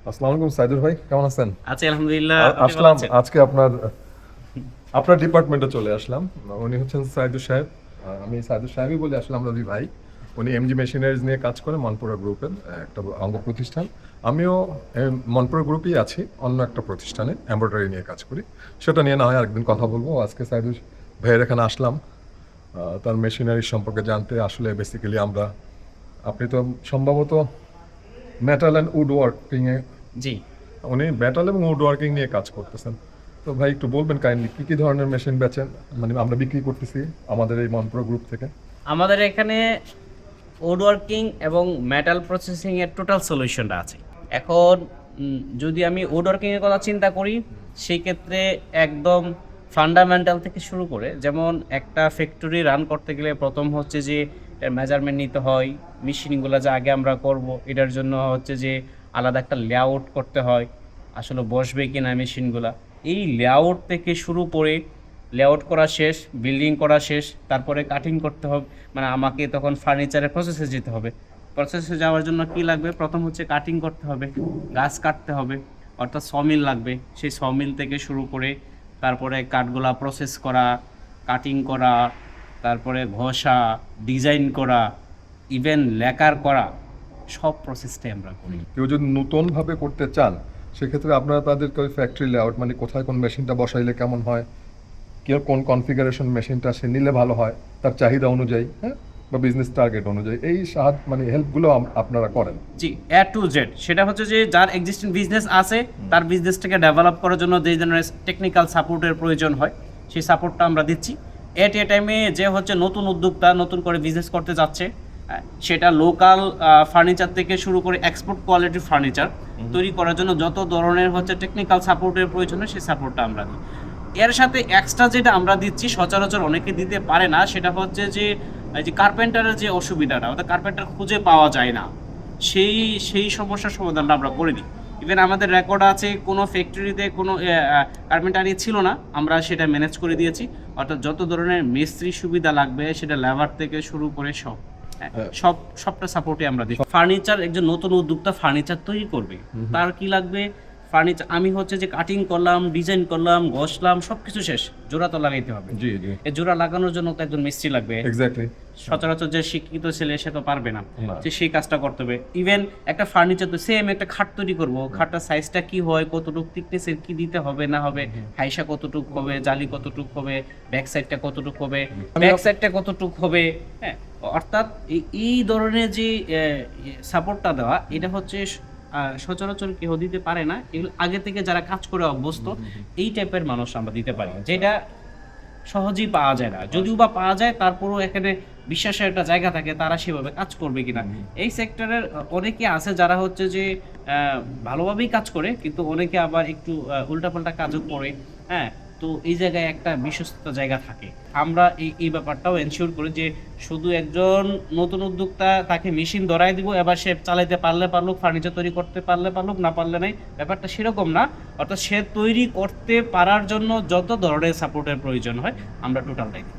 আসসালামু আলাইকুম সাইদুর ভাই, কেমন আছেন? আছি আলহামদুলিল্লাহ। আপনি ভালো আসলাম আছেন? আজকে আপনার ডিপার্টমেন্টে চলে আসলাম। উনি হচ্ছেন সাইদুর সাহেব। আমি সাইদুর সাহেবই বলি, আসলে আমরা দুই ভাই। উনি এমজি মেশিনারিজ নিয়ে কাজ করে মনপুরা গ্রুপের একটা অঙ্গ প্রতিষ্ঠান। আমিও মনপুরা গ্রুপেই আছি, অন্য একটা প্রতিষ্ঠানে এমব্রয়ডারি নিয়ে কাজ করি। সেটা নিয়ে না হয় আরেকদিন কথা বলবো। আজকে সাইদুর ভাইয়ের এখানে আসলাম তার মেশিনারি সম্পর্কে জানতে। আসলে বেসিক্যালি আপনি তো সম্ভবত মেটাল অ্যান্ড উড ওয়ার্কিং এ, জি। উনি মেটাল এবং উড ওয়ার্কিং নিয়ে কাজ করতেছেন। তো ভাই একটু বলবেন কাইন্ডলি কি কি ধরনের মেশিন বেচেন, মানে আমরা বিক্রি করতেছি আমাদের এই মনপুরা গ্রুপ থেকে? আমাদের এখানে উড ওয়ার্কিং এবং মেটাল প্রসেসিং এর টোটাল সলিউশনটা আছে। এখন যদি আমি উড ওয়ার্কিং এর কথা চিন্তা করি, সেই ক্ষেত্রে একদম ফান্ডামেন্টাল থেকে শুরু করে, যেমন একটা ফ্যাক্টরি রান করতে গেলে প্রথম হচ্ছে যে মেজারমেন্ট নিতে হয়, মেশিনগুলো যা আগে আমরা করব এটার জন্য হচ্ছে যে আলাদা একটা লেআউট করতে হয়, আসলে বসবে কিনা মেশিনগুলা, এই লেআউট থেকে শুরু করে লেআউট করা শেষ, বিল্ডিং করা শেষ, তারপরে কাটিং করতে হবে। মানে আমাকে তখন ফার্নিচারের প্রসেসে যেতে হবে। প্রসেসে যাওয়ার জন্য কি লাগবে? প্রথম হচ্ছে কাটিং করতে হবে, গাছ কাটতে হবে, অর্থাৎ সমিল লাগবে। সেই সমিল থেকে শুরু করে তারপরে কাঠগোলা প্রসেস করা, কাটিং করা, তারপরে ঘষা, ডিজাইন করা, ইভেন লেকার করা, সব প্রসেসটাই আমরা করি। কেউ যদি নতুন ভাবে করতে চান, সেক্ষেত্রে আপনারা তাদেরকে ওই ফ্যাক্টরি লেআউট, মানে কোথায় কোন মেশিনটা বসাইলে কেমন হয়, কেউ কোন কনফিগারেশন মেশিনটা সে নিলে ভালো হয় তার চাহিদা অনুযায়ী, হ্যাঁ, বা বিজনেস টার্গেট অনুযায়ী, এই সাহায্য মানে হেল্পগুলো আপনারা করেন? জি, এ টু জেড। সেটা হচ্ছে যে যার এক্সিস্টিং বিজনেস আছে, তার বিজনেসটাকে ডেভেলপ করার জন্য যে ধরনের টেকনিক্যাল সাপোর্টের প্রয়োজন হয়, সেই সাপোর্টটা আমরা দিচ্ছি। এট এ টাইমে যে হচ্ছে নতুন উদ্যোক্তা নতুন করে বিজনেস করতে যাচ্ছে, সেটা লোকাল ফার্নিচার থেকে শুরু করে এক্সপোর্ট কোয়ালিটির ফার্নিচার তৈরি করার জন্য যত ধরনের হচ্ছে টেকনিক্যাল সাপোর্টের প্রয়োজন হয়, সেই সাপোর্টটা আমরা দিই। এর সাথে এক্সট্রা যেটা আমরা দিচ্ছি, সচরাচর অনেকে দিতে পারে না, সেটা হচ্ছে যে এই যে কার্পেন্টারের যে অসুবিধাটা, অর্থাৎ কার্পেন্টার খুঁজে পাওয়া যায় না, সেই সেই সমস্যার সমাধানটা আমরা করে দিই। ইভেন আমাদের রেকর্ড আছে, কোনো ফ্যাক্টরিতে কোনো কার্পেন্টারি ছিল না, আমরা সেটা ম্যানেজ করে দিয়েছি। অর্থাৎ যত ধরনের মিস্ত্রি সুবিধা লাগবে, সেটা লেবার থেকে শুরু করে সব, সবটা সাপোর্টে আমরা দিই। ফার্নিচার, একজন নতুন উদ্যোক্তা ফার্নিচার তৈরি করবে, তার কি লাগবে? ফার্নিচার আমি হচ্ছে যে কাটিং করলাম, ডিজাইন করলাম, ঘষলাম, সবকিছু শেষ, জোড়া তো লাগাইতে হবে। জি জি, এই জোড়া লাগানোর জন্য তো একজন মিস্ত্রি লাগবে। এক্স্যাক্টলি। সচরাচর যে শিক্ষিত ছেলে সে তো পারবে না, না। যে সেই কাজটা করতে হবে। ইভেন একটা ফার্নিচার তো সেম, একটা খাট তৈরি করব, খাটটার সাইজটা কি হয়, কতটুকু থিকনেসের কি দিতে হবে না হবে, হাইসা কতটুকু হবে, জালি কতটুকু হবে, ব্যাক সাইডটা কতটুকু হবে, ব্যাক সাইডটা কতটুকু হবে, হ্যাঁ। অর্থাৎ এই ধরনের যে সাপোর্টটা দেওয়া, এটা হচ্ছে সচরাচর কেউ দিতে পারে না। এগুলো আগে থেকে যারা কাজ করে অভ্যস্ত, এই টাইপের মানুষ আমরা দিতে পারি, যেটা সহজেই পাওয়া যায় না। যদিও বা পাওয়া যায়, তারপরেও এখানে বিশ্বাসের একটা জায়গা থাকে, তারা সেভাবে কাজ করবে কিনা। এই সেক্টরের অনেকে আছে যারা হচ্ছে যে ভালোভাবেই কাজ করে, কিন্তু অনেকে আবার একটু উল্টাপাল্টা কাজও করে, হ্যাঁ। তো এই জায়গায় একটা বিশ্বস্ততা জায়গা থাকে। আমরা এই ব্যাপারটাও এনশিওর করি যে শুধু একজন নতুন উদ্যোক্তা, তাকে মেশিন ধরাই দিব, এবার সে চালাইতে পারলে পারলুক, ফার্নিচার তৈরি করতে পারলে পারলুক, না পারলে নাই, ব্যাপারটা সেরকম না। অর্থাৎ সে তৈরি করতে পারার জন্য যত ধরনের সাপোর্টের প্রয়োজন হয়, আমরা টোটালটাই দিই।